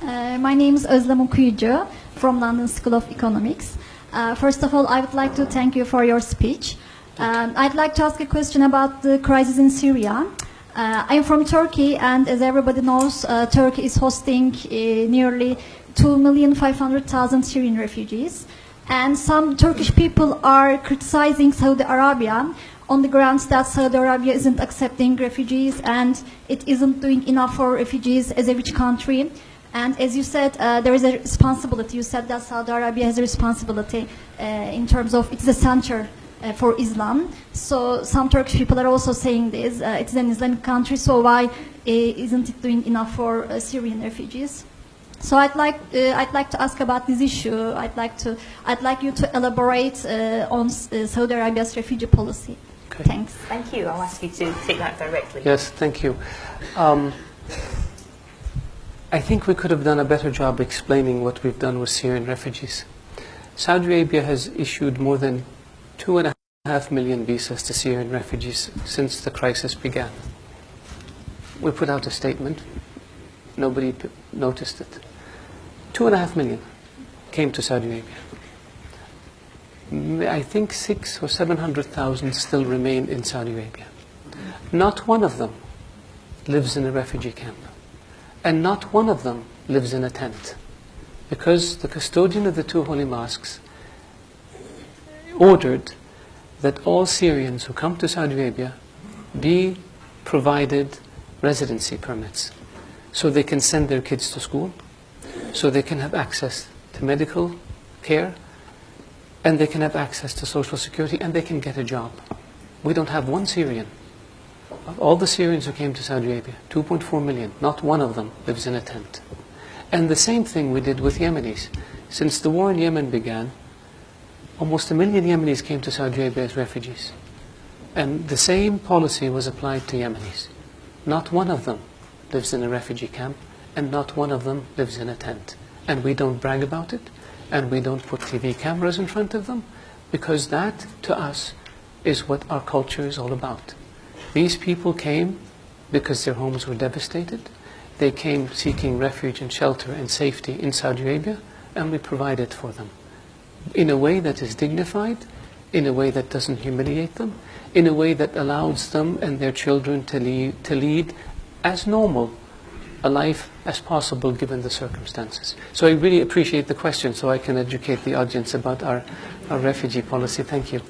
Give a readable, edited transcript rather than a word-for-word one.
My name is Özlem Okuyucu from London School of Economics. First of all, I would like to thank you for your speech. I'd like to ask a question about the crisis in Syria. I'm from Turkey, and as everybody knows, Turkey is hosting nearly 2,500,000 Syrian refugees. And some Turkish people are criticizing Saudi Arabia on the grounds that Saudi Arabia isn't accepting refugees and it isn't doing enough for refugees as a rich country. And as you said, there is a responsibility. You said that Saudi Arabia has a responsibility in terms of it's a center for Islam. So some Turkish people are also saying this. It's an Islamic country, so why isn't it doing enough for Syrian refugees? So I'd like to ask about this issue. I'd like you to elaborate on Saudi Arabia's refugee policy. Okay. Thanks. Thank you. I'll ask you to take that directly. Yes, thank you. I think we could have done a better job explaining what we've done with Syrian refugees. Saudi Arabia has issued more than 2.5 million visas to Syrian refugees since the crisis began. We put out a statement. Nobody noticed it. 2.5 million came to Saudi Arabia. I think 600,000 or 700,000 still remain in Saudi Arabia. Not one of them lives in a refugee camp. And not one of them lives in a tent. Because the custodian of the two holy mosques ordered that all Syrians who come to Saudi Arabia be provided residency permits so they can send their kids to school, so they can have access to medical care, and they can have access to social security, and they can get a job. We don't have one Syrian. Of all the Syrians who came to Saudi Arabia, 2.4 million, not one of them lives in a tent. And the same thing we did with Yemenis. Since the war in Yemen began, almost 1 million Yemenis came to Saudi Arabia as refugees. And the same policy was applied to Yemenis. Not one of them lives in a refugee camp, and not one of them lives in a tent. And we don't brag about it, and we don't put TV cameras in front of them, because that, to us, is what our culture is all about. These people came because their homes were devastated. They came seeking refuge and shelter and safety in Saudi Arabia, and we provided for them in a way that is dignified, in a way that doesn't humiliate them, in a way that allows them and their children to lead as normal a life as possible given the circumstances. So I really appreciate the question, so I can educate the audience about our refugee policy. Thank you.